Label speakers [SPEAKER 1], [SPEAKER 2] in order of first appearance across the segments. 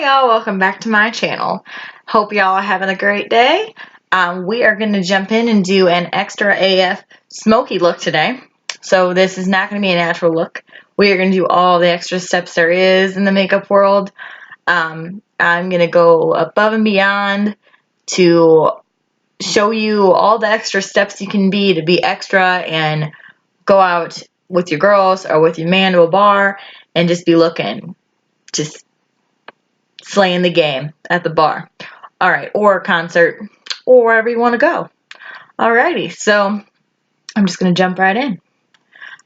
[SPEAKER 1] Hi y'all, welcome back to my channel. Hope y'all are having a great day. We are going to jump in and do an extra AF smoky look today. So this is not going to be a natural look. We are going to do all the extra steps there is in the makeup world. I'm going to go above and beyond to show you all the extra steps you can be to be extra and go out with your girls or with your man to a bar and just be looking just slaying the game at the bar, alright, or a concert, or wherever you want to go. Alrighty, so I'm just going to jump right in.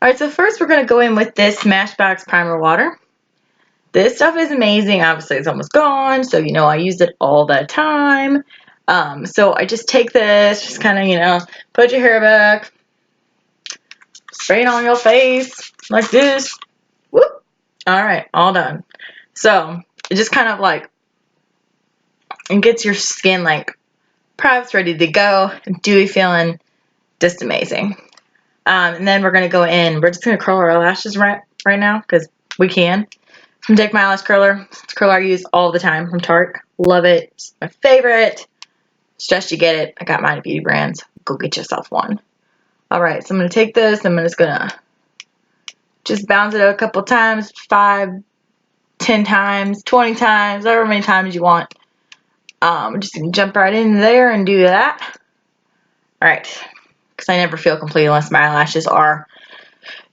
[SPEAKER 1] Alright, so first we're going to go in with this Smashbox primer water. This stuff is amazing. Obviously it's almost gone, so you know I use it all the time. So I just take this, just kind of, you know, put your hair back, spray it on your face like this. Whoop. Alright, all done. So it just kind of like, and gets your skin like prepped, ready to go, dewy feeling, just amazing. And then we're going to go in, we're just going to curl our eyelashes right now, because we can. I'm taking my eyelash curler. It's a curler I use all the time from Tarte. Love it. It's my favorite. Stress you get it. I got mine at Beauty Brands. Go get yourself one. Alright, so I'm going to take this, I'm just going to just bounce it a couple times, 5, 10 times, 20 times, however many times you want. I'm just going to jump right in there and do that. Alright, because I never feel complete unless my eyelashes are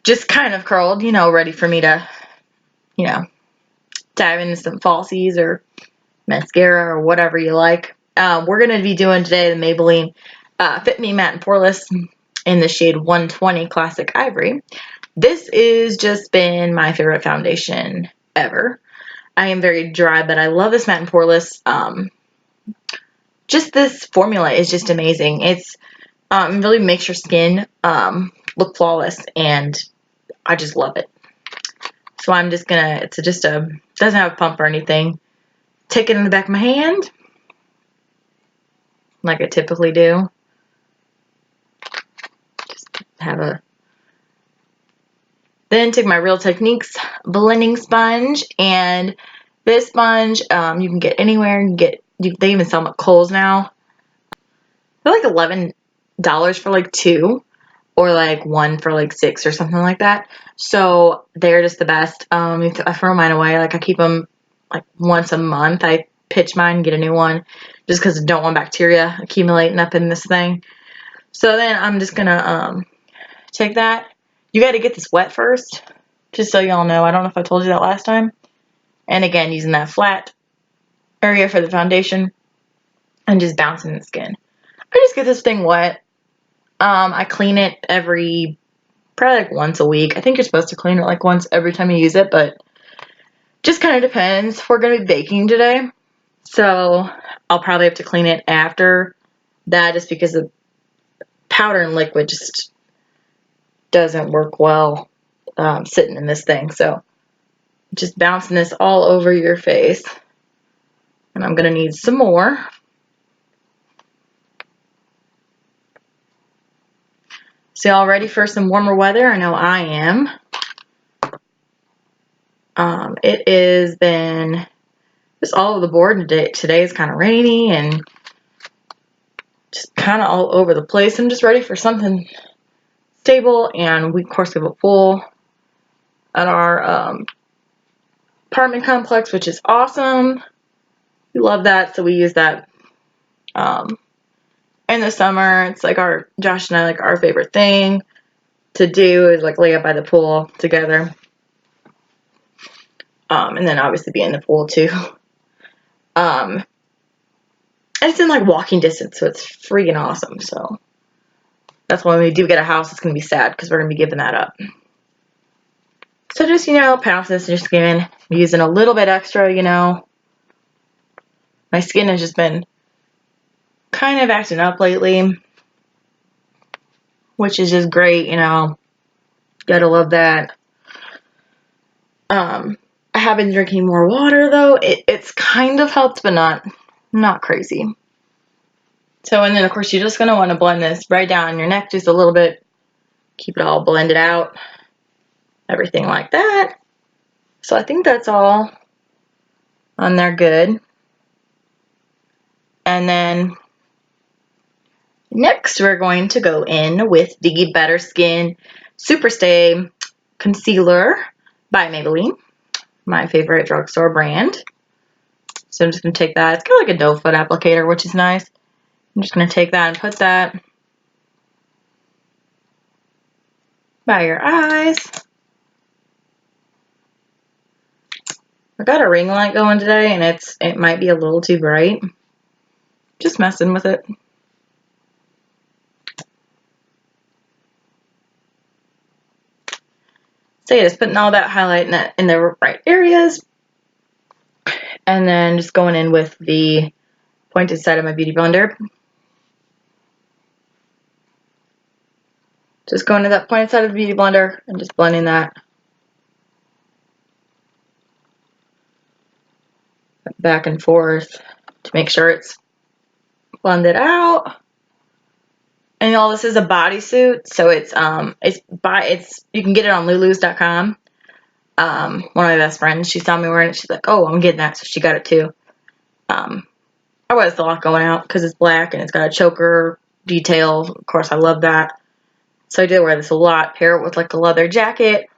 [SPEAKER 1] just kind of curled, you know, ready for me to, you know, dive into some falsies or mascara or whatever you like. We're going to be doing today the Maybelline Fit Me Matte and Poreless in the shade 120 Classic Ivory. This has just been my favorite foundation ever. I am very dry, but I love this matte and poreless. Just this formula is just amazing. It's really makes your skin look flawless, and I just love it. So I'm just gonna, it's just a, doesn't have a pump or anything. Take it in the back of my hand, like I typically do. Just have a, then take my Real Techniques blending sponge, and this sponge you can get anywhere. You can get, they even sell them at Kohl's now. They're like $11 for like 2, or like 1 for like 6 or something like that. So they're just the best. I throw mine away. Like I keep them like once a month. I pitch mine and get a new one just because I don't want bacteria accumulating up in this thing. So then I'm just gonna take that. You got to get this wet first, just so y'all know. I don't know if I told you that last time. And again, using that flat area for the foundation and just bouncing the skin. I just get this thing wet. I clean it probably like once a week. I think you're supposed to clean it like once every time you use it, but just kind of depends. We're going to be baking today, so I'll probably have to clean it after that, just because the powder and liquid just doesn't work well sitting in this thing. So just bouncing this all over your face, and I'm going to need some more. So y'all ready for some warmer weather? I know I am. It has been just all over the board today. Today is kind of rainy and just kind of all over the place. I'm just ready for something stable, and we of course have a pool at our apartment complex, which is awesome. We love that, so we use that in the summer. It's like Josh and I, like our favorite thing to do is like lay up by the pool together. And then obviously be in the pool too. And it's in like walking distance, so it's freaking awesome. So that's why when we do get a house, it's going to be sad because we're going to be giving that up. So just, you know, pounce this in your skin. I'm using a little bit extra, you know. My skin has just been kind of acting up lately, which is just great, you know. Gotta love that. I have been drinking more water though. It's kind of helped, but not crazy. So, and then of course you're just gonna want to blend this right down your neck just a little bit. Keep it all blended out. Everything like that. So I think that's all on there good. And then next we're going to go in with the Better Skin Super Stay Concealer by Maybelline, my favorite drugstore brand. So I'm just going to take that. It's kind of like a doe foot applicator, which is nice. I'm just going to take that and put that by your eyes. I got a ring light going today, and it might be a little too bright. Just messing with it. So yeah, just putting all that highlight in the right areas. And then just going in with the pointed side of my Beauty Blender. Just going to that pointed side of the Beauty Blender and just blending that back and forth to make sure it's blended out. And y'all, this is a bodysuit, so it's you can get it on lulus.com. One of my best friends, she saw me wearing it. She's like, "Oh, I'm getting that," so she got it too. I was a lot going out because it's black and it's got a choker detail. Of course, I love that. So I did wear this a lot. Pair it with like a leather jacket.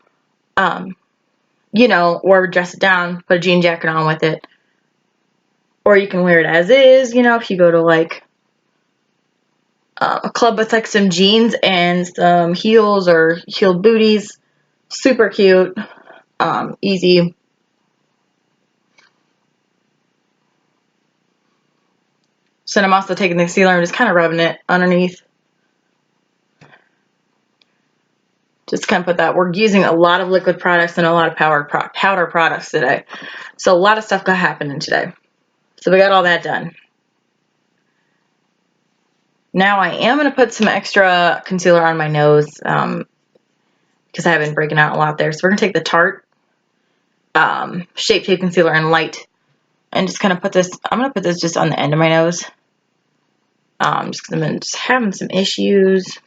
[SPEAKER 1] You know, or dress it down, put a jean jacket on with it. Or you can wear it as is, you know, if you go to like a club with like some jeans and some heels or heeled booties. Super cute. Easy. So then I'm also taking the concealer and just kind of rubbing it underneath. Just kind of put that. We're using a lot of liquid products and a lot of powder products today. So a lot of stuff got happening today. So we got all that done. Now I am going to put some extra concealer on my nose because I have been breaking out a lot there. So we're going to take the Tarte Shape Tape Concealer in Light and just kind of put this, I'm going to put this just on the end of my nose. Just because I've been just having some issues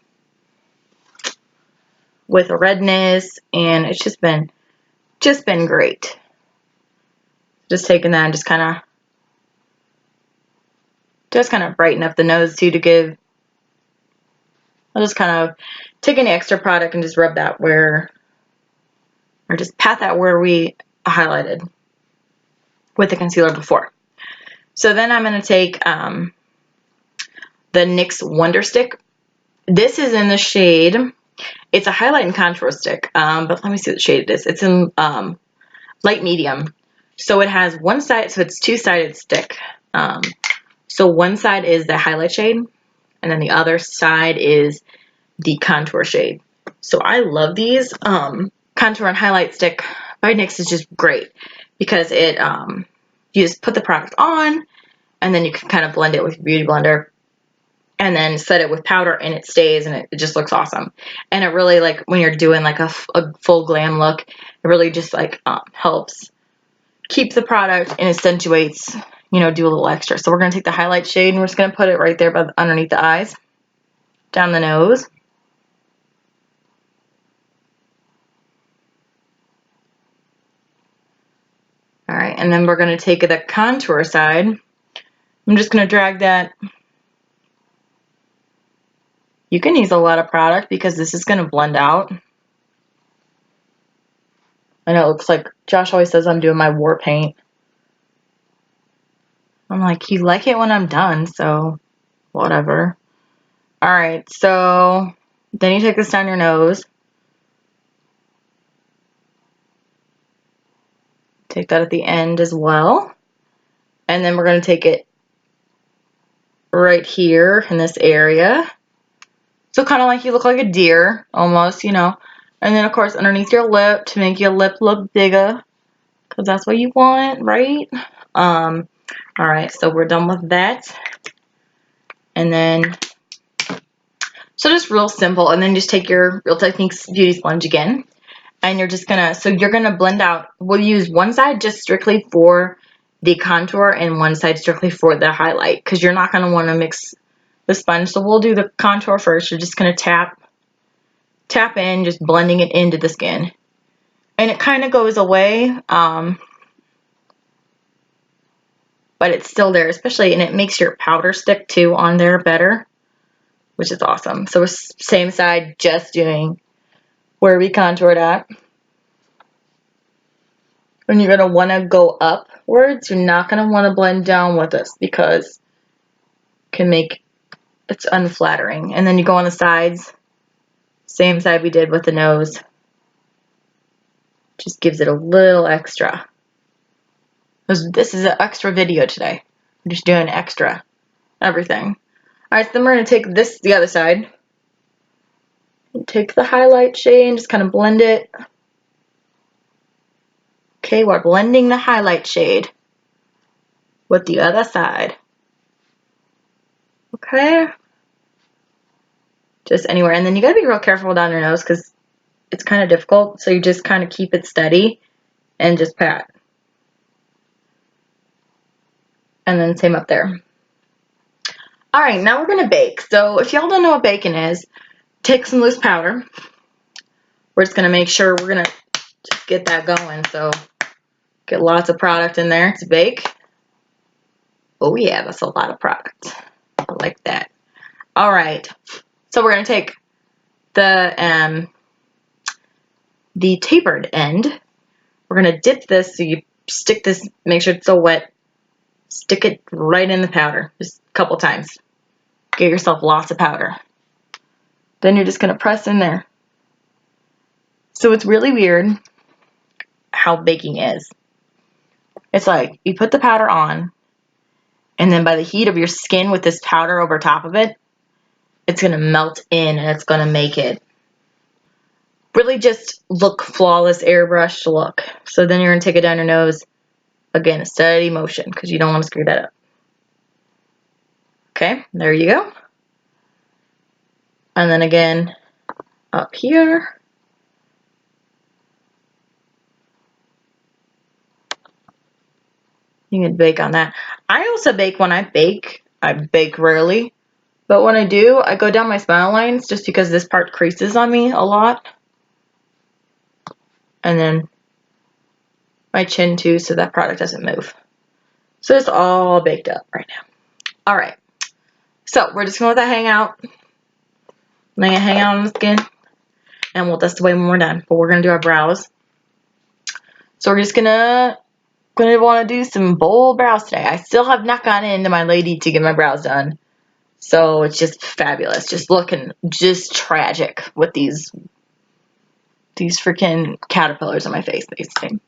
[SPEAKER 1] with redness, and it's just been great. Just taking that and just kind of brighten up the nose too to give. I'll just kind of take any extra product and just rub that where, or just pat that where we highlighted with the concealer before. So then I'm going to take the NYX Wonderstick. This is in the shade, it's a highlight and contour stick, but let me see what shade it is. It's in light medium. So it has one side, so it's two-sided stick. So one side is the highlight shade, and then the other side is the contour shade. So I love these. Contour and highlight stick by NYX is just great because it you just put the product on, and then you can kind of blend it with your Beauty Blender, and then set it with powder, and it stays, and it just looks awesome. And it really, like, when you're doing like a full glam look, it really just like helps keep the product and accentuates, you know, do a little extra. So we're going to take the highlight shade and we're just going to put it right there underneath the eyes, down the nose. All right, and then we're going to take the contour side. I'm just going to drag that. You can use a lot of product because this is going to blend out. I know it looks like Josh always says I'm doing my war paint. I'm like, you like it when I'm done, so whatever. All right, so then you take this down your nose. Take that at the end as well. And then we're going to take it right here in this area. So kind of like you look like a deer, almost, you know. And then, of course, underneath your lip to make your lip look bigger. Because that's what you want, right? All right, so we're done with that. And then, so just real simple. And then just take your Real Techniques Beauty Sponge again. And you're just gonna, so you're gonna blend out, we'll use one side just strictly for the contour and one side strictly for the highlight, because you're not gonna wanna mix the sponge. So we'll do the contour first. You're just gonna tap in, just blending it into the skin. And it kind of goes away. but it's still there, especially, and it makes your powder stick too on there better, which is awesome. So same side, just doing where we contoured at. When you're going to want to go upwards, you're not going to want to blend down with this because it can make it's unflattering. And then you go on the sides, same side we did with the nose. Just gives it a little extra. This is an extra video today. I'm just doing extra everything. Alright, so then we're going to take this, the other side, and take the highlight shade and just kind of blend it. Okay, we're blending the highlight shade with the other side. Okay. Just anywhere. And then you gotta be real careful down your nose because it's kind of difficult. So you just kind of keep it steady and just pat. And then same up there. Alright, now we're gonna bake. So if y'all don't know what baking is, take some loose powder. We're just gonna make sure we're gonna just get that going. So get lots of product in there to bake. Oh yeah, that's a lot of product. I like that. Alright, so we're gonna take the tapered end. We're gonna dip this, so you stick this, make sure it's still wet, stick it right in the powder, just a couple times. Get yourself lots of powder. Then you're just gonna press in there. So it's really weird how baking is. It's like, you put the powder on, and then by the heat of your skin with this powder over top of it, it's gonna melt in and it's gonna make it really just look flawless, airbrushed look. So then you're gonna take it down your nose. Again, a steady motion because you don't want to screw that up. Okay, there you go. And then again, up here. You can bake on that. I also bake when I bake. I bake rarely. But when I do, I go down my smile lines just because this part creases on me a lot. And then my chin too, so that product doesn't move. So it's all baked up right now. Alright. So we're just going to let that hang out. Let it hang out on the skin. And we'll dust away when we're done. But we're going to do our brows. So we're just going to want to do some bold brows today. I still have not gotten into my lady to get my brows done. So it's just fabulous. Just looking just tragic with these freaking caterpillars on my face, basically.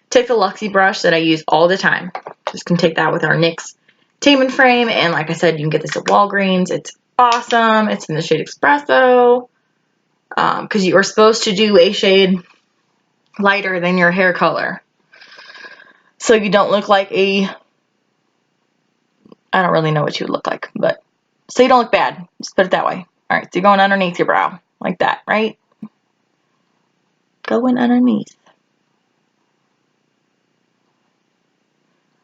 [SPEAKER 1] Take the Luxie brush that I use all the time. Just can take that with our NYX Tame frame. And like I said, you can get this at Walgreens. It's awesome. It's in the shade Espresso. Because you are supposed to do a shade lighter than your hair color. So you don't look like I don't really know what you would look like, but so you don't look bad. Just put it that way. Alright, so you're going underneath your brow. Like that, right? Going underneath.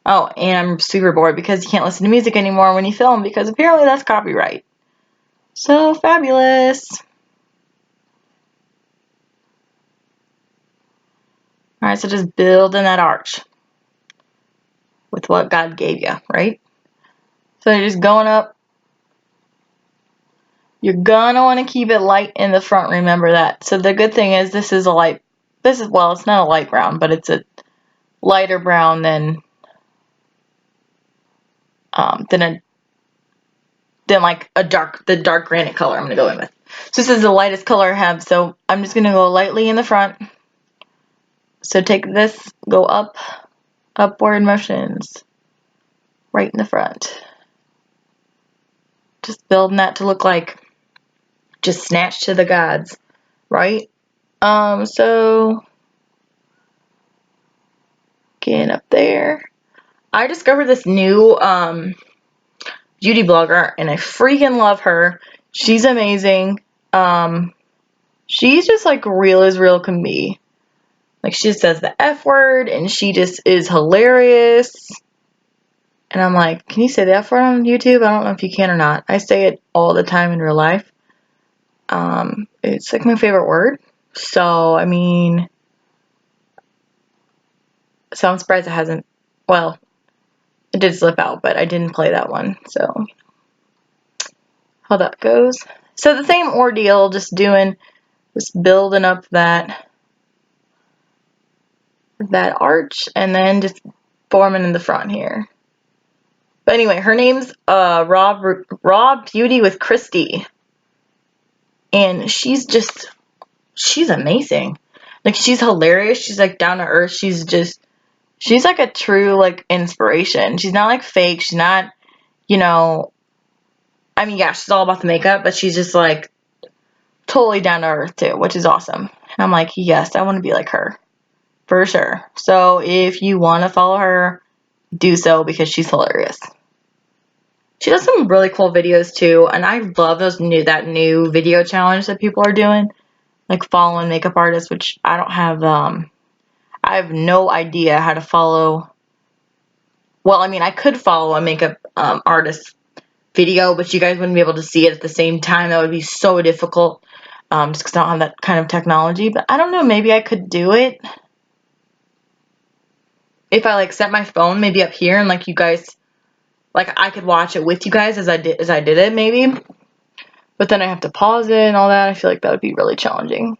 [SPEAKER 1] Oh, and I'm super bored because you can't listen to music anymore when you film because apparently that's copyright. So fabulous. Alright, so just build in that arch with what God gave you, right? So you're just going up. You're gonna want to keep it light in the front, remember that. So the good thing is this is a light, well, it's not a light brown, but it's a lighter brown than like the dark granite color I'm gonna go in with. So this is the lightest color I have, so I'm just gonna go lightly in the front. So take this, go up, upward motions, right in the front. Just building that to look like just snatched to the gods, right? So getting up there. I discovered this new beauty blogger and I freaking love her. She's amazing. She's just like real as real can be. Like she just says the F word and she just is hilarious. And I'm like, can you say the F word on YouTube? I don't know if you can or not. I say it all the time in real life. It's like my favorite word. So, I mean, so I'm surprised it hasn't, well, It did slip out, but I didn't play that one, so how that goes. So the same ordeal, just building up that arch and then just forming in the front here. But anyway, her name's Raw Beauty with Christy. And she's amazing. Like, she's hilarious. She's like down to earth. She's like a true like inspiration. She's not like fake. She's not, you know, I mean, yeah, she's all about the makeup, but she's just like totally down to earth too, which is awesome. And I'm like, yes, I want to be like her. For sure. So if you want to follow her, do so because she's hilarious. She does some really cool videos too, and I love that new video challenge that people are doing, like following makeup artists, which I don't have. I have no idea how to follow. Well, I mean, I could follow a makeup artist video, but you guys wouldn't be able to see it at the same time. That would be so difficult, just because I don't have that kind of technology. But I don't know, maybe I could do it if I like set my phone maybe up here and like you guys, like I could watch it with you guys as I did it maybe. But then I have to pause it and all that. I feel like that would be really challenging.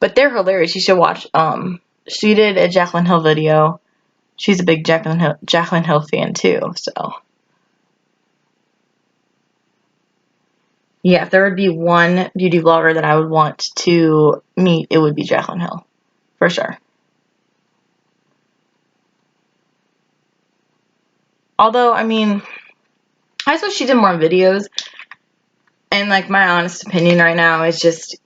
[SPEAKER 1] But they're hilarious. You should watch. She did a Jaclyn Hill video. She's a big Jaclyn Hill fan too. So yeah, if there would be one beauty vlogger that I would want to meet, it would be Jaclyn Hill, for sure. Although, I mean, I just wish she did more videos. And like my honest opinion right now is just,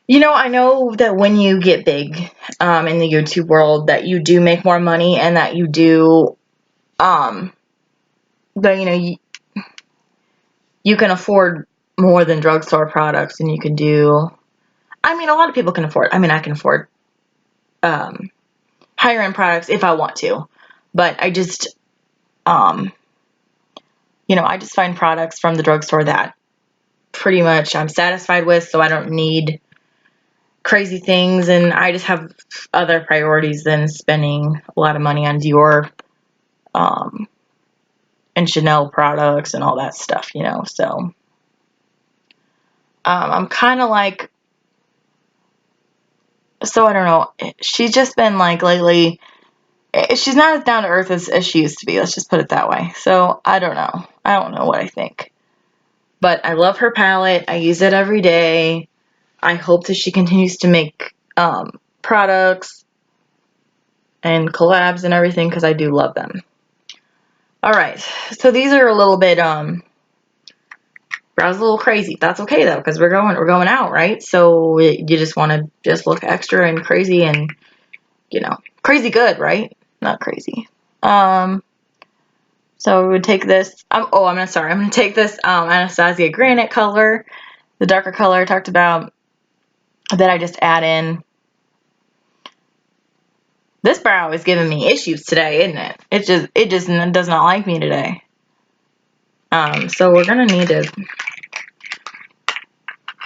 [SPEAKER 1] you know, I know that when you get big in the YouTube world that you do make more money and that you do, that, you know, you can afford more than drugstore products and you can do, I mean, a lot of people can afford, I mean, I can afford higher end products if I want to, but I just, you know, I just find products from the drugstore that pretty much I'm satisfied with, so I don't need crazy things, and I just have other priorities than spending a lot of money on Dior and Chanel products and all that stuff, you know. So I'm kind of like, so I don't know, she's just been like lately, she's not as down to earth as she used to be, let's just put it that way. So I don't know what I think, but I love her palette. I use it every day. I hope that she continues to make products and collabs and everything because I do love them. Alright, so these are a little bit, brows a little crazy. That's okay though, because we're going out, right? So you just want to just look extra and crazy and, you know, crazy good, right? Not crazy. So we would take this, I'm going to take this Anastasia Granite color, the darker color I talked about, that I just add in. This brow is giving me issues today, isn't it? It just does not like me today. So we're gonna need to,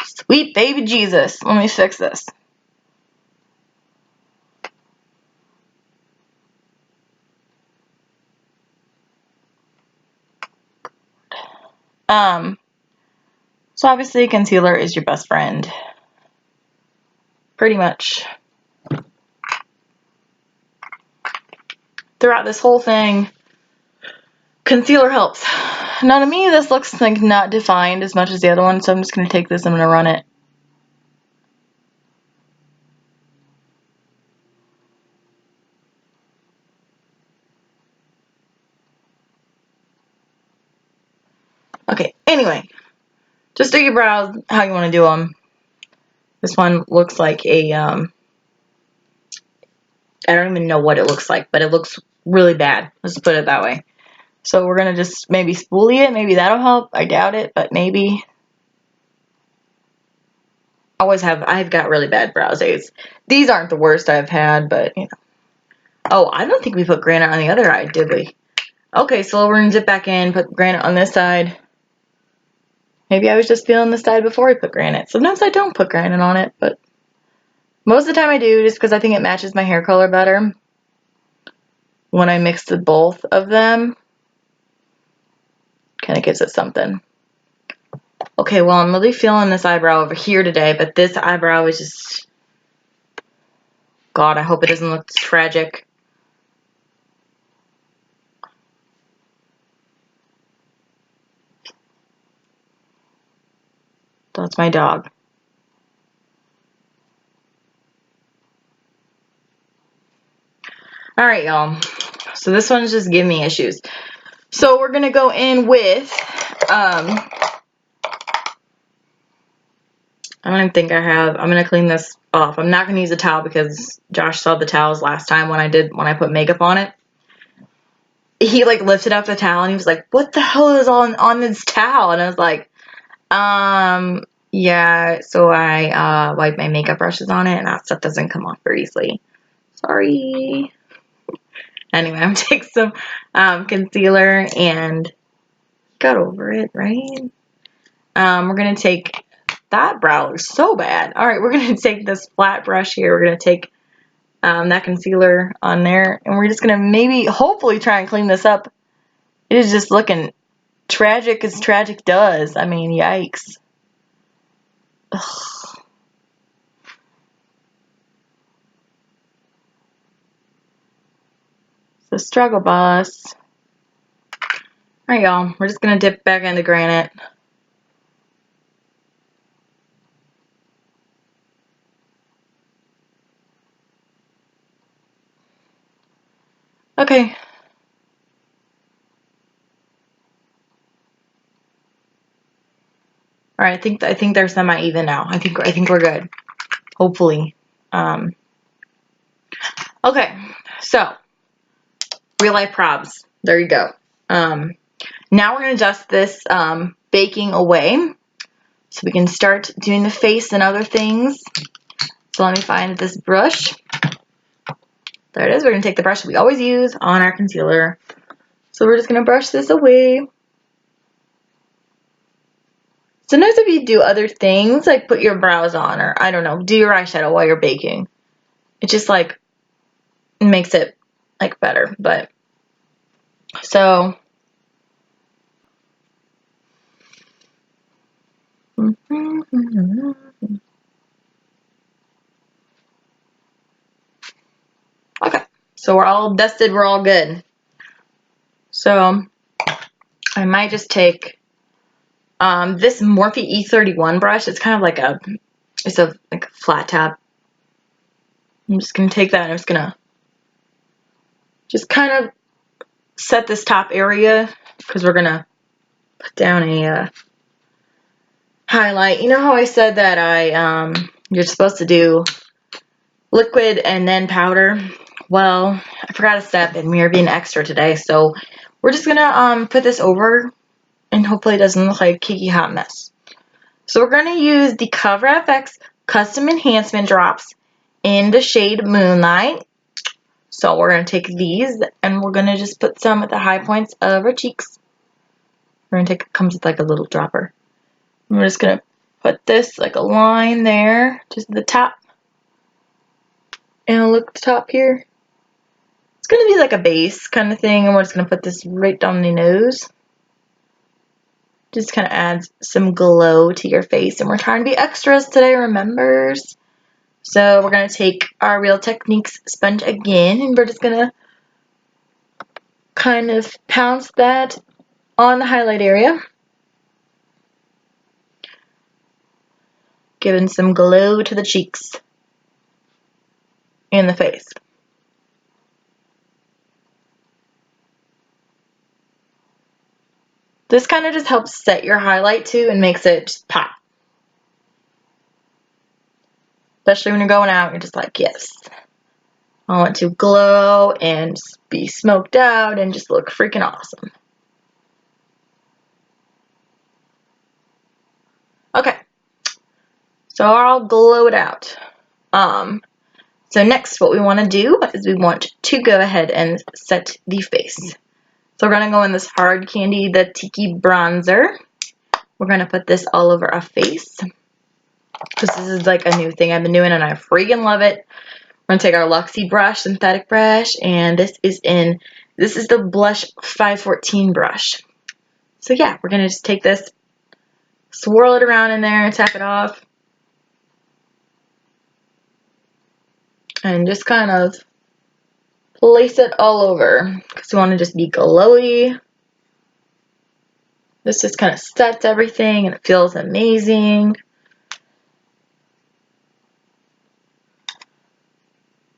[SPEAKER 1] sweet baby Jesus, let me fix this. So obviously concealer is your best friend. Pretty much. Throughout this whole thing, concealer helps. Now to me, this looks like not defined as much as the other one, so I'm just gonna take this, I'm gonna run it. Okay, anyway, just do your brows how you want to do them. This one looks like a, I don't even know what it looks like, but it looks really bad. Let's put it that way. So we're going to just maybe spoolie it. Maybe that'll help. I doubt it, but maybe. I've got really bad brow days. These aren't the worst I've had, but, you know. Oh, I don't think we put Granite on the other eye, did we? Okay, so we're going to dip back in, put Granite on this side. Maybe I was just feeling this side before we put Granite. Sometimes I don't put Granite on it, but most of the time I do, just because I think it matches my hair color better. when I mix the both of them, kind of gives it something. Okay, well, I'm really feeling this eyebrow over here today, but this eyebrow is just, God, I hope it doesn't look tragic. That's my dog. All right, y'all. So this one's just giving me issues. So we're going to go in with, I don't even think I have, I'm going to clean this off. I'm not going to use a towel because Josh saw the towels last time when I put makeup on it. He like lifted up the towel and he was like, what the hell is on this towel? And I was like, yeah, so I wipe my makeup brushes on it and that stuff doesn't come off very easily. Sorry. Anyway, I'm gonna take some concealer and got over it, right? We're gonna take, that brow looks so bad. All right, we're gonna take this flat brush here. We're gonna take that concealer on there, and we're just gonna maybe, hopefully, try and clean this up. It is just looking tragic as tragic does. I mean, yikes. Ugh. The struggle bus. All right, y'all. We're just gonna dip back into Granite. Okay. All right. I think they're semi-even now. I think we're good. Hopefully. Okay. So, real life probs. There you go. Now we're gonna dust this baking away, so we can start doing the face and other things. So let me find this brush. There it is. We're going to take the brush that we always use on our concealer. So we're just going to brush this away. Sometimes if you do other things, like put your brows on, or I don't know, do your eyeshadow while you're baking, it just like makes it like better. But so okay, so we're all dusted, we're all good. So I might just take this Morphe E31 brush. It's kind of like it's a like a flat top. I'm just gonna take that and I'm just gonna just kind of set this top area because we're gonna put down a highlight. You know how I said that you're supposed to do liquid and then powder? Well, I forgot a step and we are being extra today, so we're just gonna put this over and hopefully it doesn't look like a Kiki hot mess. So we're gonna use the Cover FX Custom Enhancement Drops in the shade Moonlight. So we're gonna take these and we're gonna just put some at the high points of our cheeks. We're gonna take, it comes with like a little dropper. And we're just gonna put this like a line there, just at the top. And look at the top here. It's gonna be like a base kind of thing, and we're just gonna put this right down the nose. Just kind of adds some glow to your face, and we're trying to be extras today, remembers? So we're gonna take our Real Techniques sponge again, and we're just gonna kind of pounce that on the highlight area, giving some glow to the cheeks and the face. This kind of just helps set your highlight too and makes it just pop. Especially when you're going out, you're just like, yes, I want to glow and be smoked out and just look freaking awesome. Okay, so I'll glow it out. So next what we want to do is we want to go ahead and set the face. So we're going to go in this Hard Candy, the Tiki bronzer. We're going to put this all over our face. This is like a new thing I've been doing and I freaking love it. We're gonna take our Luxie brush, synthetic brush, and this is the Blush 514 brush. So yeah, we're gonna just take this, swirl it around in there, tap it off, and just kind of place it all over because we want to just be glowy. This just kind of sets everything and it feels amazing.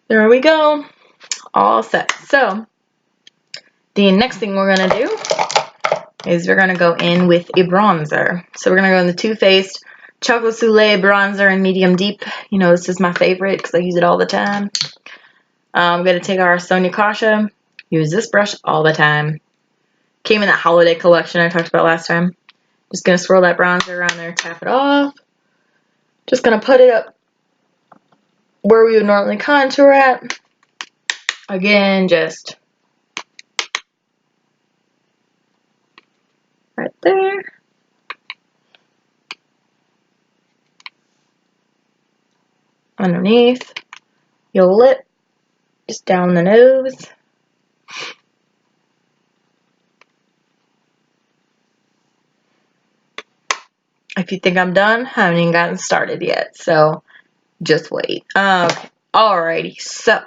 [SPEAKER 1] There we go. All set. So the next thing we're going to do is we're going to go in with a bronzer. So we're going to go in the Too Faced Chocolate Souffle bronzer in medium deep. You know, this is my favorite because I use it all the time. I'm going to take our Sonia Kashia. Use this brush all the time. Came in that holiday collection I talked about last time. Just going to swirl that bronzer around there, tap it off. Just going to put it up where we would normally contour at. Again, just right there. Underneath your lip, just down the nose. If you think I'm done, I haven't even gotten started yet, so just wait. Okay, alrighty, so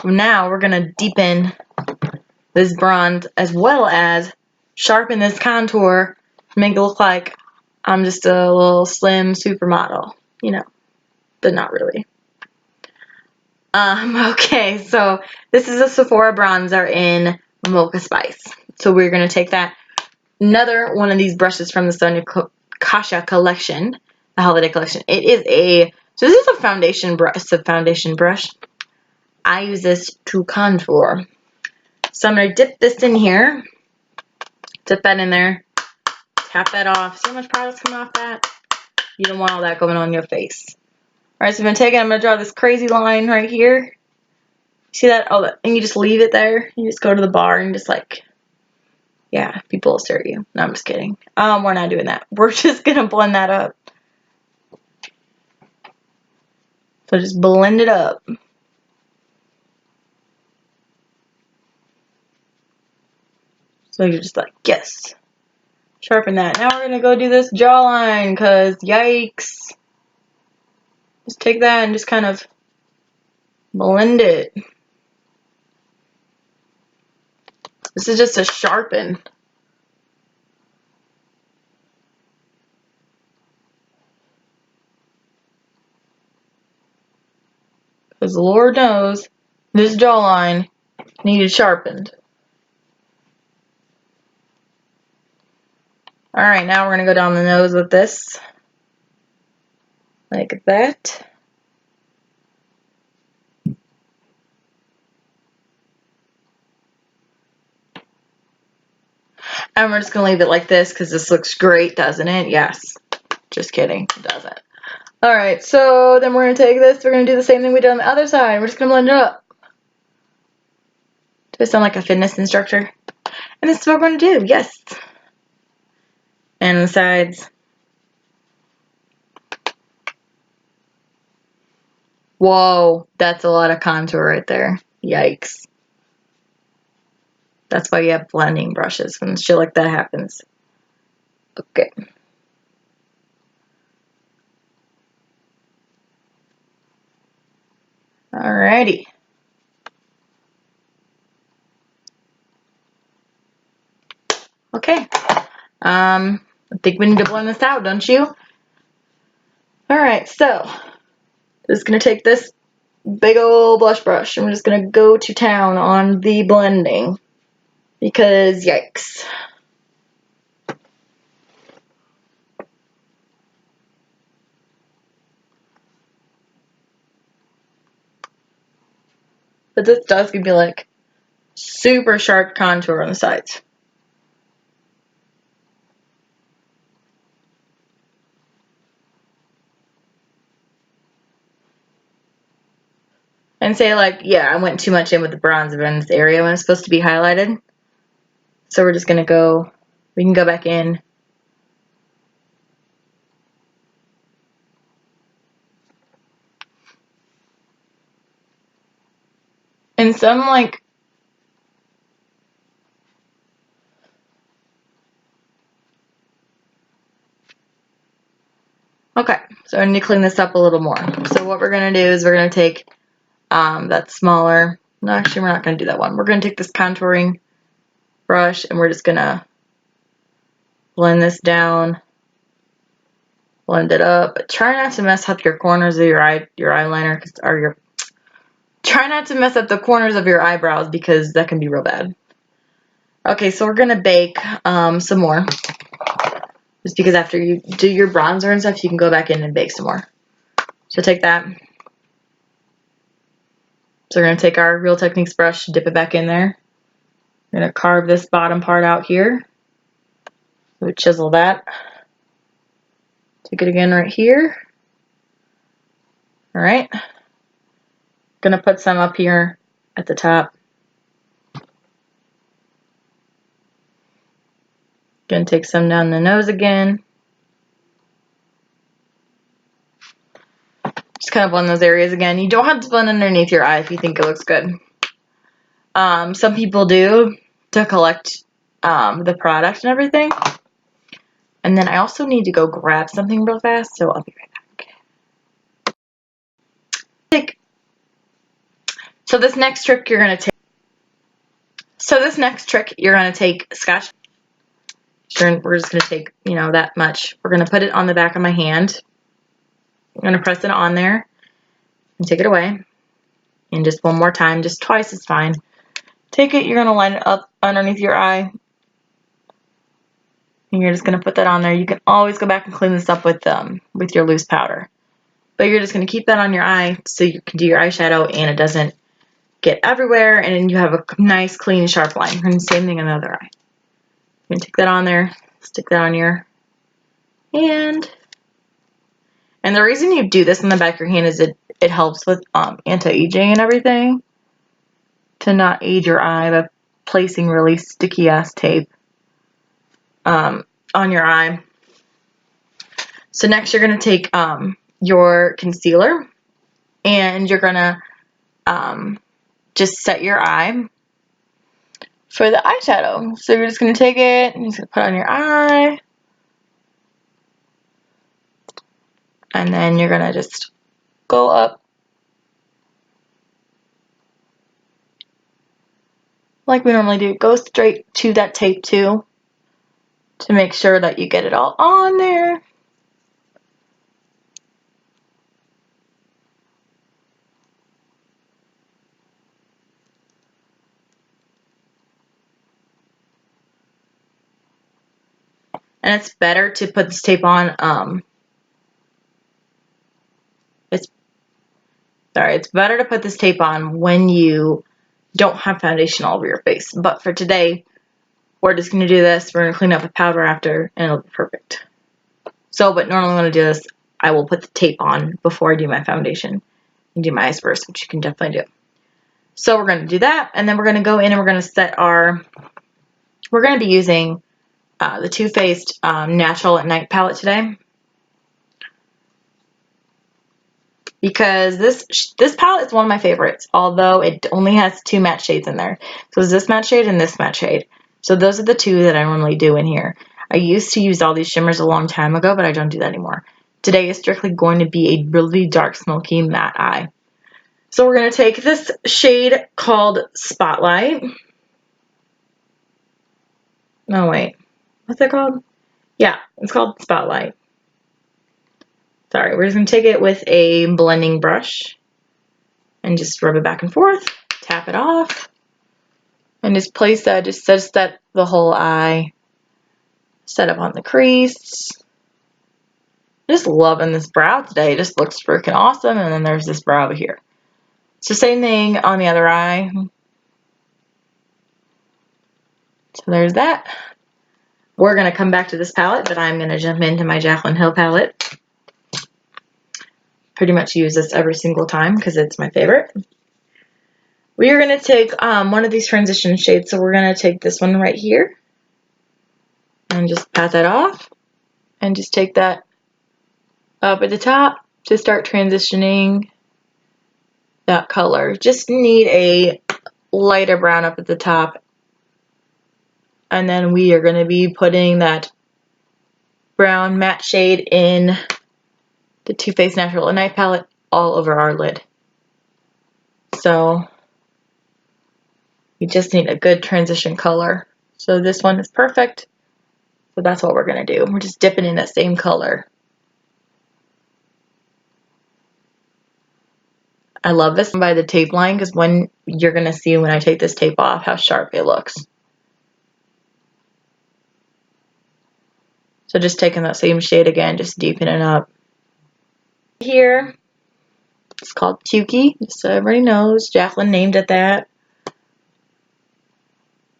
[SPEAKER 1] now we're gonna deepen this bronze as well as sharpen this contour to make it look like I'm just a little slim supermodel, you know, but not really. Okay, so this is a Sephora bronzer in Mocha Spice. So we're gonna take that, another one of these brushes from the Sonia Kashia collection, the holiday collection. It is so this is a foundation brush. It's a foundation brush. I use this to contour. So I'm gonna dip this in here, dip that in there, tap that off. See how much product's coming off that? You don't want all that going on your face. Alright, so I'm gonna draw this crazy line right here. See that? Oh, and you just leave it there. You just go to the bar and just like, yeah, people will stare at you. No, I'm just kidding. We're not doing that. We're just gonna blend that up. So just blend it up. So you're just like, yes. Sharpen that. Now we're gonna go do this jawline, cause yikes. Just take that and just kind of blend it. This is just a sharpen. Because the Lord knows this jawline needed sharpened. Alright, now we're going to go down the nose with this. Like that. And we're just going to leave it like this because this looks great, doesn't it? Yes. Just kidding. It doesn't. Alright, so then we're going to take this. We're going to do the same thing we did on the other side. We're just going to blend it up. Do I sound like a fitness instructor? And this is what we're going to do. Yes. And the sides. Whoa, that's a lot of contour right there. Yikes. That's why you have blending brushes when shit like that happens. Okay. Alrighty. Okay. I think we need to blend this out, don't you? Alright, so just gonna take this big old blush brush and we're just gonna go to town on the blending. Because yikes. But this does give me like super sharp contour on the sides. And say like, yeah, I went too much in with the bronzer in this area when it's supposed to be highlighted. So we're just gonna go, we can go back in. And some like, okay, so I need to clean this up a little more. So what we're going to do is we're going to take that smaller, no, actually we're not going to do that one. We're going to take this contouring brush and we're just going to blend this down, blend it up. But try not to mess up your corners of your eyeliner, or try not to mess up the corners of your eyebrows because that can be real bad. Okay, so we're going to bake some more. Just because after you do your bronzer and stuff, you can go back in and bake some more. So take that. So we're going to take our Real Techniques brush, dip it back in there. We're going to carve this bottom part out here. So chisel that. Take it again right here. Alright. Going to put some up here at the top. Going to take some down the nose again. Just kind of blend those areas again. You don't have to blend underneath your eye if you think it looks good. Some people do to collect the product and everything. And then I also need to go grab something real fast, so I'll be right back. So this next trick you're going to take Scotch. We're just going to take, you know, that much. We're going to put it on the back of my hand. I'm going to press it on there and take it away. And just one more time, just twice is fine. Take it, you're going to line it up underneath your eye. And you're just going to put that on there. You can always go back and clean this up with your loose powder. But you're just going to keep that on your eye so you can do your eyeshadow and it doesn't get everywhere. And then you have a nice, clean, sharp line. And same thing on the other eye. You're going to take that on there, stick that on your hand. And the reason you do this on the back of your hand is it helps with anti-aging and everything. To not age your eye by placing really sticky ass tape on your eye. So next you're going to take your concealer and you're going to just set your eye for the eyeshadow. So you're just going to take it and you're just going to put it on your eye. And then you're going to just go up like we normally do. Go straight to that tape too to make sure that you get it all on there. And it's better to put this tape on, it's better to put this tape on when you don't have foundation all over your face. But for today, we're just going to do this. We're going to clean up with powder after, and it'll be perfect. So, but normally when I do this, I will put the tape on before I do my foundation and do my eyes first, which you can definitely do. So we're going to do that, and then we're going to go in and we're going to set we're going to be using the Too Faced Natural at Night palette today. Because this palette is one of my favorites, although it only has 2 matte shades in there. So it's this matte shade and this matte shade. So those are the 2 that I normally do in here. I used to use all these shimmers a long time ago, but I don't do that anymore. Today is strictly going to be a really dark, smoky matte eye. So we're going to take this shade called Spotlight. Oh, wait. What's it called? Yeah, it's called Spotlight. Sorry, we're just going to take it with a blending brush and just rub it back and forth, tap it off, and just place that, just set the whole eye, set up on the crease. Just loving this brow today. It just looks freaking awesome. And then there's this brow over here. It's the same thing on the other eye. So there's that. We're going to come back to this palette, but I'm going to jump into my Jaclyn Hill palette. Pretty much use this every single time because it's my favorite. We are going to take one of these transition shades. So we're going to take this one right here and just pat that off and just take that up at the top to start transitioning that color. Just need a lighter brown up at the top. And then we are going to be putting that brown matte shade in the Too Faced Natural Night palette all over our lid. So we just need a good transition color. So this one is perfect. So that's what we're going to do. We're just dipping in that same color. I love this by the tape line because when you're going to see when I take this tape off how sharp it looks. So just taking that same shade again, just deepening up. Here, it's called Tiki, just so everybody knows. Jaclyn named it that.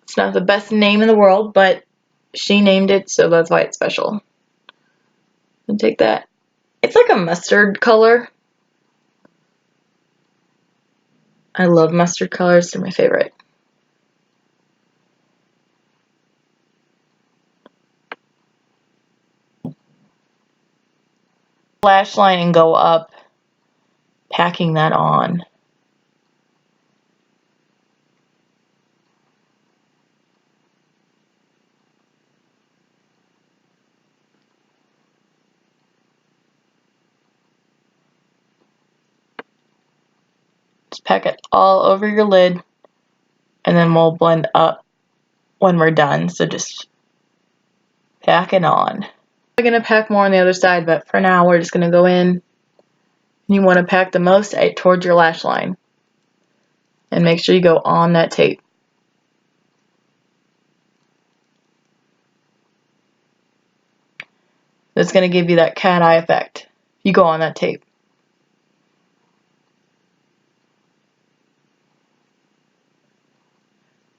[SPEAKER 1] It's not the best name in the world, but she named it, so that's why it's special. And take that. It's like a mustard color. I love mustard colors, they're my favorite. Lash line and go up, packing that on. Just pack it all over your lid, and then we'll blend up when we're done. So just pack it on. We're going to pack more on the other side, but for now we're just going to go in. You want to pack the most towards your lash line. And make sure you go on that tape. That's going to give you that cat eye effect. You go on that tape.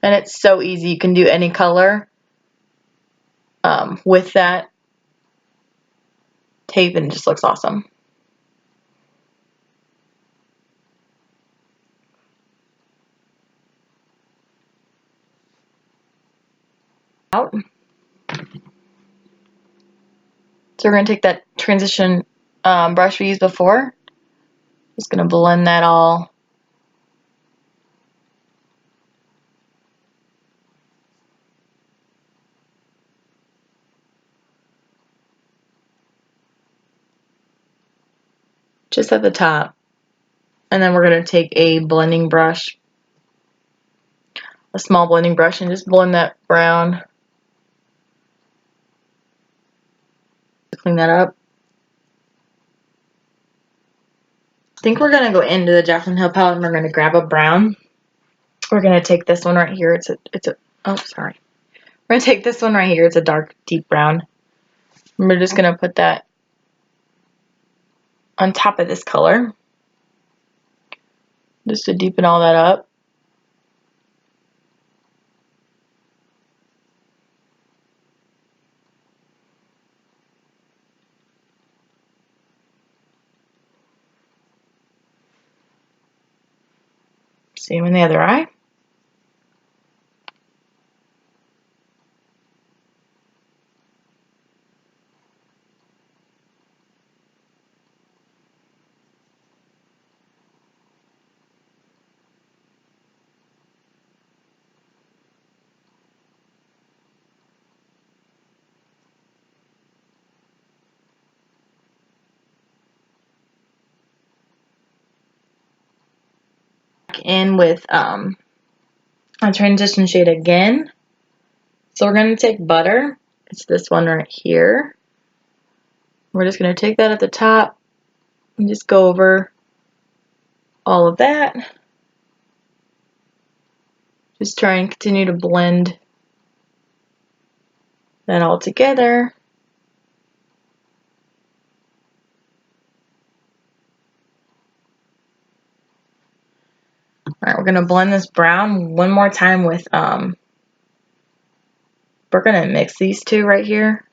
[SPEAKER 1] And it's so easy. You can do any color with that tape and it just looks awesome. Out. So we're going to take that transition brush we used before. Just going to blend that all. Just at the top. And then we're going to take a blending brush, a small blending brush, and just blend that brown. Clean that up. I think we're going to go into the Jaclyn Hill palette and we're going to grab a brown. We're going to take this one right here. Oh, sorry. We're going to take this one right here. It's a dark, deep brown. And we're just going to put that on top of this color. Just to deepen all that up. Same in the other eye. In with a transition shade again. So we're going to take butter. It's this one right here. We're just going to take that at the top and just go over all of that. Just try and continue to blend that all together. Alright, we're going to blend this brown one more time with, we're going to mix these two right here.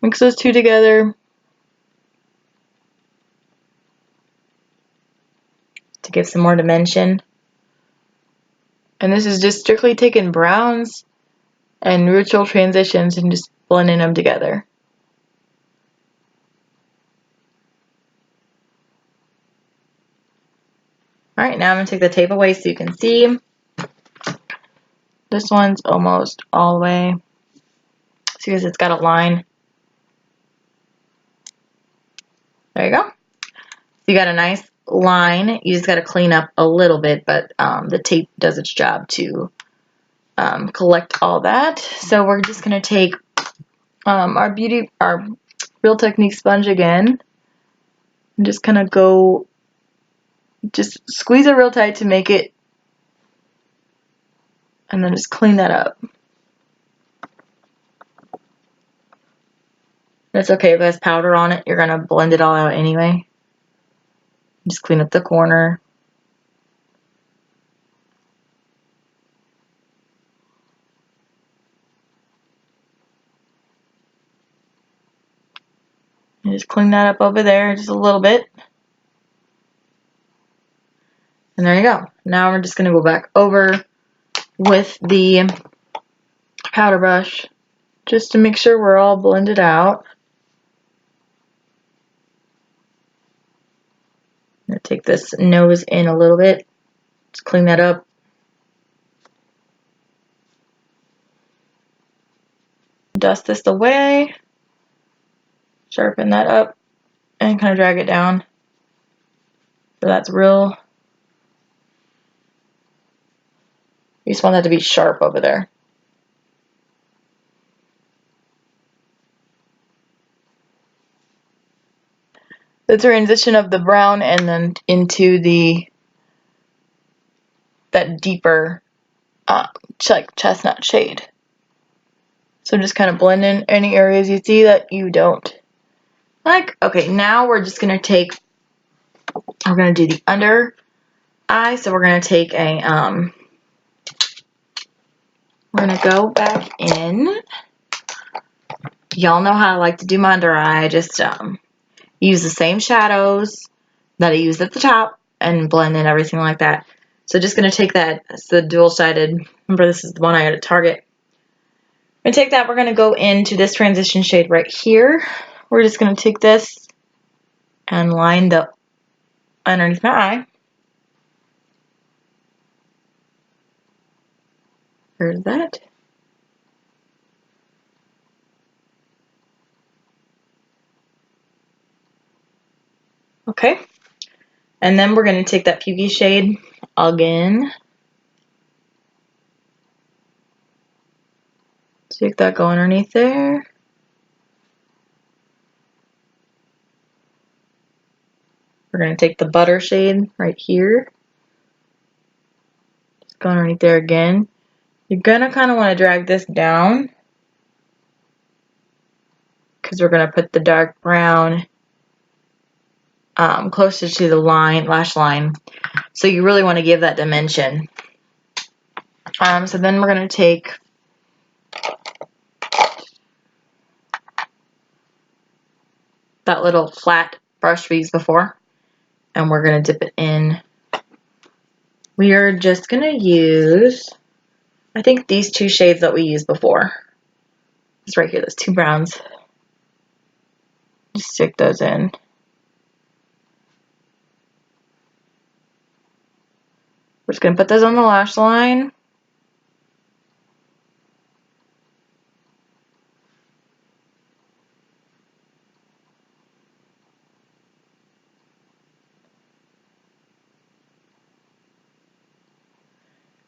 [SPEAKER 1] Mix those two together to give some more dimension. And this is just strictly taking browns and neutral transitions and just blending them together. Alright, now I'm going to take the tape away so you can see. This one's almost all the way. See, because it's got a line. There you go. You got a nice line. You just got to clean up a little bit, but the tape does its job to collect all that. So we're just going to take our Real Technique sponge again. And just kind of go, just squeeze it real tight to make it, and then just clean that up. That's okay if it has powder on it. You're going to blend it all out anyway. Just clean up the corner. And just clean that up over there just a little bit. And there you go. Now we're just going to go back over with the powder brush just to make sure we're all blended out. I'm going to take this nose in a little bit. Just clean that up. Dust this away. Sharpen that up. And kind of drag it down. So that's real. You just want that to be sharp over there. The transition of the brown and then into that deeper like chestnut shade. So just kind of blend in any areas you see that you don't like. Okay, now we're just gonna we're gonna do the under eye. So we're gonna take a we're gonna go back in. Y'all know how I like to do my under eye. I just use the same shadows that I used at the top and blend in everything like that. So just going to take that, it's the dual-sided, remember this is the one I got at Target. I'm going to take that, we're going to go into this transition shade right here. We're just going to take this and line the underneath my eye. There's that. Okay. And then we're going to take that pukey shade again. Take that, go underneath there. We're going to take the butter shade right here. Just go underneath there again. You're going to kind of want to drag this down because we're going to put the dark brown closer to the lash line. So you really want to give that dimension. So then we're going to take that little flat brush we used before, and we're going to dip it in. We are just going to use, I think, these two shades that we used before. It's right here, those two browns. Just stick those in. We're just going to put those on the lash line.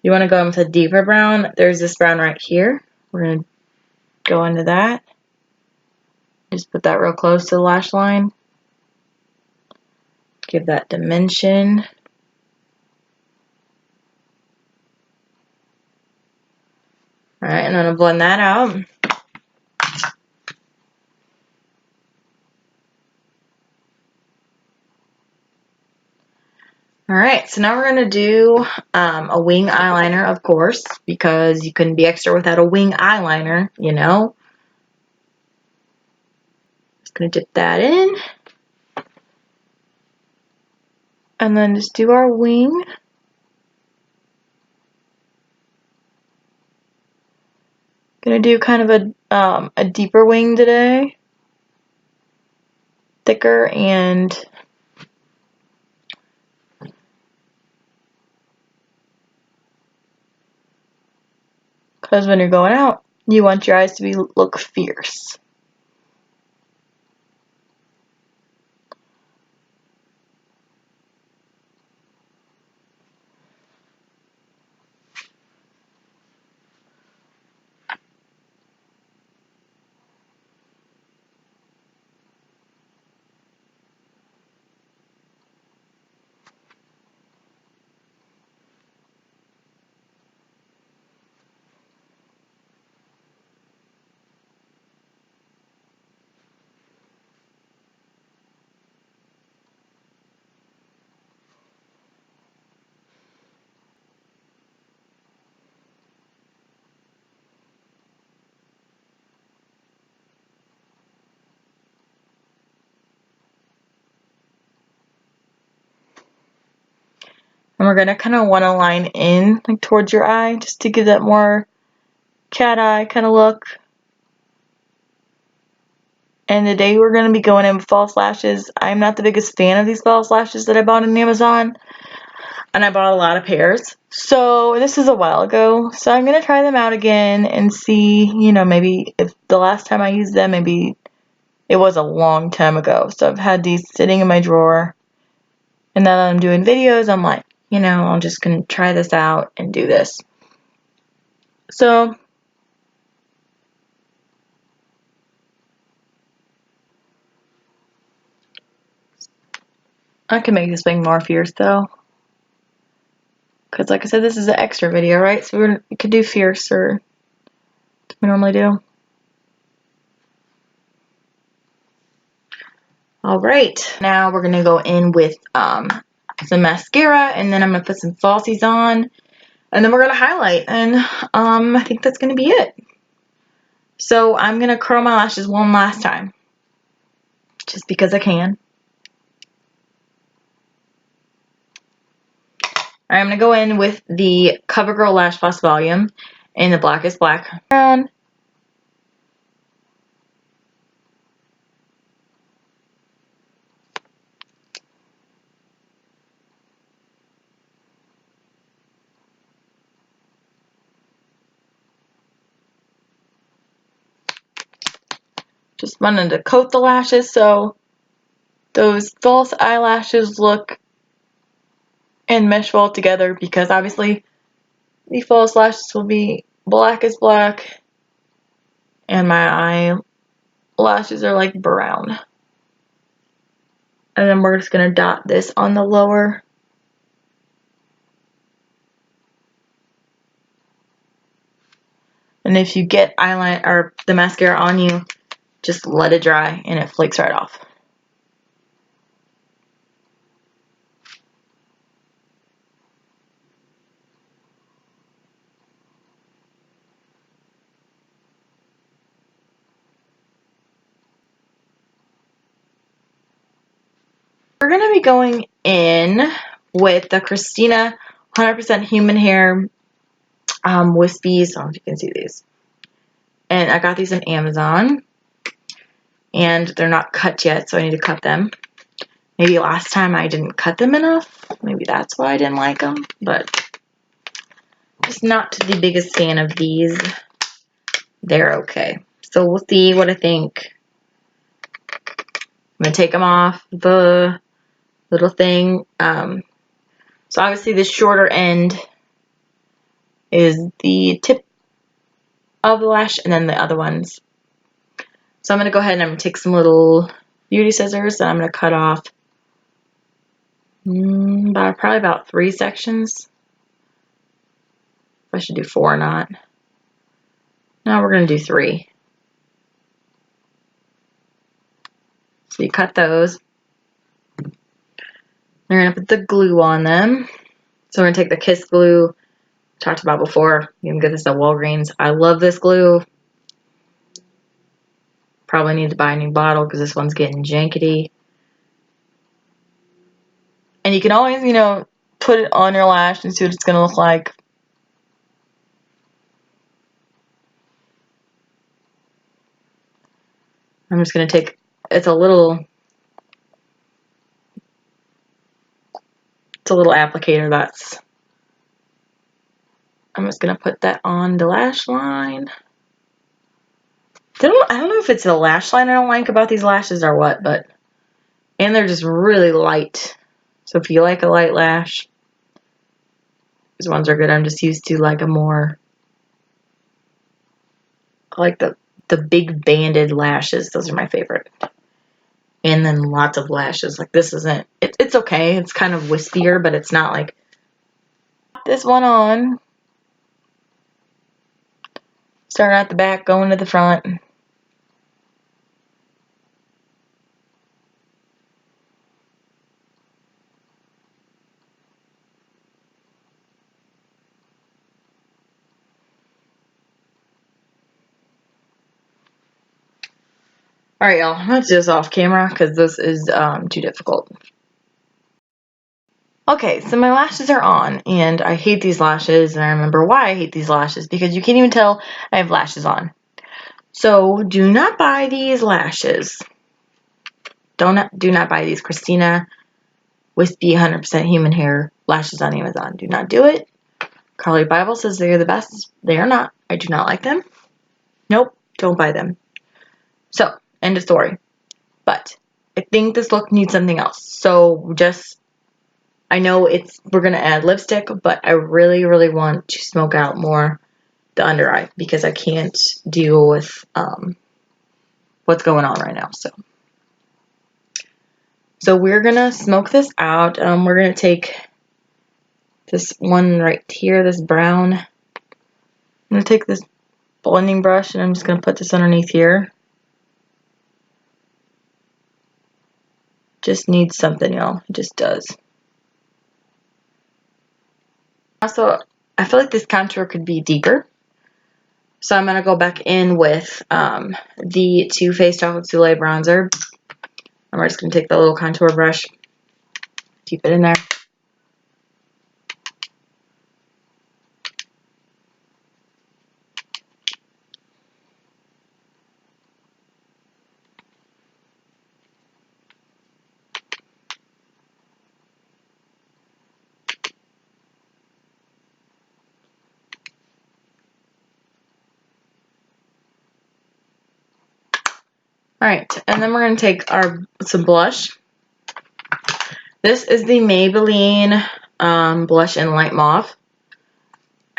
[SPEAKER 1] You want to go into a deeper brown. There's this brown right here. We're going to go into that. Just put that real close to the lash line. Give that dimension. Alright, and I'm going to blend that out. Alright, so now we're going to do a wing eyeliner, of course, because you couldn't be extra without a wing eyeliner, you know. Just going to dip that in. And then just do our wing. Going to do kind of a deeper wing today. Thicker and Because when you're going out, you want your eyes to look fierce. And we're going to kind of want to line in like towards your eye just to give that more cat eye kind of look. And today we're going to be going in with false lashes. I'm not the biggest fan of these false lashes that I bought on Amazon. And I bought a lot of pairs. So this is a while ago. So I'm going to try them out again and see, you know, maybe if the last time I used them, maybe it was a long time ago. So I've had these sitting in my drawer. And now that I'm doing videos, I'm like, you know, I'm just going to try this out and do this. So I can make this thing more fierce though. Because like I said, this is an extra video, right? So we could do fierce or we normally do. Alright, now we're going to go in with some mascara, and then I'm going to put some falsies on, and then we're going to highlight, and I think that's going to be it. So I'm going to curl my lashes one last time, just because I can. I'm going to go in with the Covergirl Lashblast Volume in the Blackest Black brown. Just wanted to coat the lashes so those false eyelashes look and mesh well together, because obviously the false lashes will be black as black and my eyelashes are like brown. And then we're just going to dot this on the lower. And if you get eyeliner or the mascara on you, just let it dry and it flakes right off. We're going to be going in with the Christina 100% Human Hair Wispies. I don't know if you can see these. And I got these on Amazon. And they're not cut yet, so I need to cut them. Maybe last time I didn't cut them enough. Maybe that's why I didn't like them. But just not the biggest fan of these. They're okay. So we'll see what I think. I'm going to take them off the little thing. So obviously the shorter end is the tip of the lash, and then the other ones. So I'm going to go ahead and I'm going to take some little beauty scissors and I'm going to cut off probably about 3 sections. I should do 4 or not. No, we're going to do 3. So you cut those. You're going to put the glue on them. So we're going to take the Kiss glue talked about before. You can get this at Walgreens. I love this glue. Probably need to buy a new bottle because this one's getting jankety. And you can always, you know, put it on your lash and see what it's going to look like. I'm just going to take, it's a little applicator that's I'm just gonna put that on the lash line. I don't know if it's the lash line I don't like about these lashes or what, but and they're just really light. So if you like a light lash, these ones are good. I'm just used to like a more, I like the big banded lashes. Those are my favorite. And then lots of lashes. Like this isn't, it's okay. It's kind of wispier, but it's not like this one on. Starting at the back, going to the front. Alright, y'all. I'm going to do this off camera because this is too difficult. Okay, so my lashes are on, and I hate these lashes, and I remember why I hate these lashes, because you can't even tell I have lashes on. So, do not buy these lashes. Do not buy these Christina Wispy 100% human hair lashes on Amazon. Do not do it. Carly Bible says they are the best. They are not. I do not like them. Nope, don't buy them. So, end of story. But I think this look needs something else. So just, I know we're going to add lipstick, but I really, really want to smoke out more the under eye because I can't deal with what's going on right now. So we're going to smoke this out. We're going to take this one right here, this brown. I'm going to take this blending brush and I'm just going to put this underneath here. Just needs something, y'all. It just does. Also, I feel like this contour could be deeper. So I'm going to go back in with the Too Faced Chocolate Soleil bronzer. And we're just going to take the little contour brush, keep it in there. Alright, and then we're going to take some blush. This is the Maybelline blush in Light Mauve.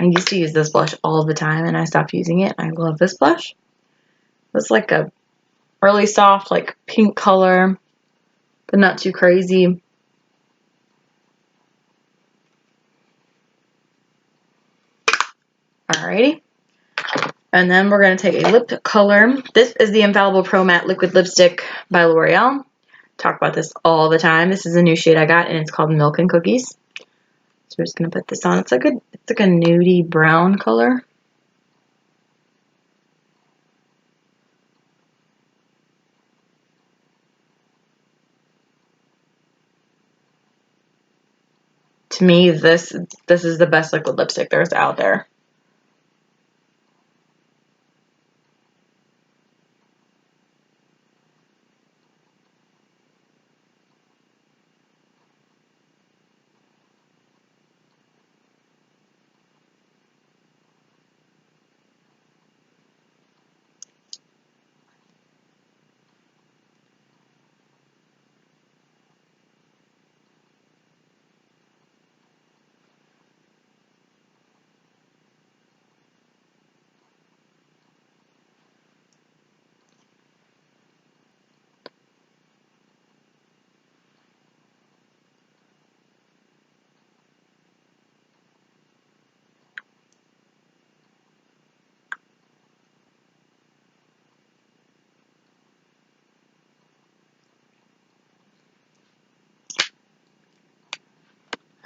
[SPEAKER 1] I used to use this blush all the time and I stopped using it. I love this blush. It's like a really soft, like pink color, but not too crazy. Alrighty. And then we're going to take a lip color. This is the Infallible Pro Matte Liquid Lipstick by Loreal. Talk about this all the time. This is a new shade I got, and it's called Milk and Cookies. So we're just going to put this on. It's like a nudie brown color. To me, this is the best liquid lipstick there's out there.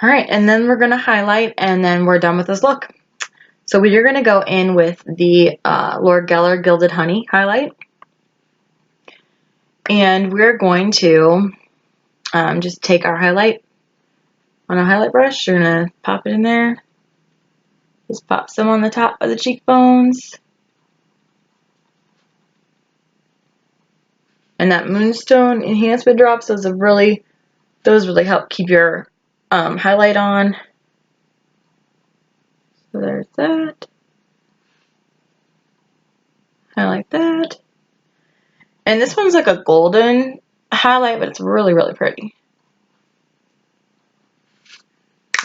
[SPEAKER 1] Alright, and then we're going to highlight, and then we're done with this look. So we're going to go in with the Lord Gellar Gilded Honey highlight. And we're going to just take our highlight on a highlight brush. You're going to pop it in there. Just pop some on the top of the cheekbones. And that Moonstone enhancement drops, those really help keep your highlight on. So there's that. Highlight that. And this one's like a golden highlight, but it's really, really pretty.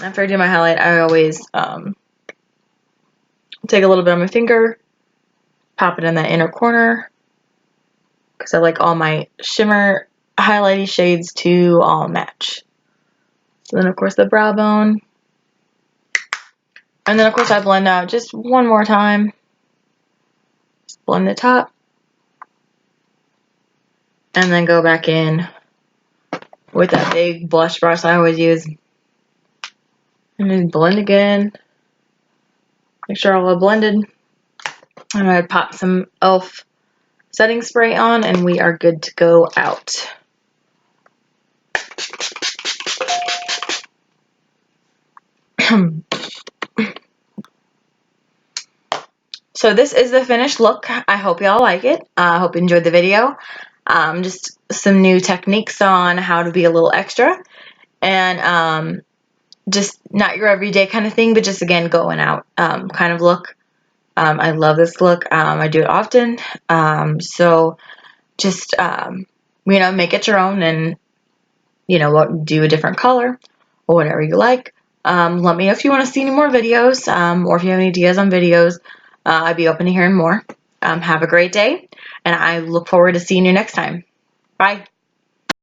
[SPEAKER 1] After I do my highlight, I always take a little bit on my finger, pop it in that inner corner, because I like all my shimmer highlighty shades to all match. So then, of course, the brow bone. And then, of course, I blend out just one more time. Just blend the top. And then go back in with that big blush brush I always use. And then blend again. Make sure all are blended. And I pop some e.l.f. setting spray on, and we are good to go out. So this is the finished look. I hope y'all like it. I hope you enjoyed the video. Just some new techniques on how to be a little extra. And just not your everyday kind of thing, but just, again, going out kind of look. I love this look. I do it often. So just, you know, make it your own and, you know, do a different color or whatever you like. Let me know if you want to see any more videos or if you have any ideas on videos. I'd be open to hearing more. Have a great day, and I look forward to seeing you next time. Bye.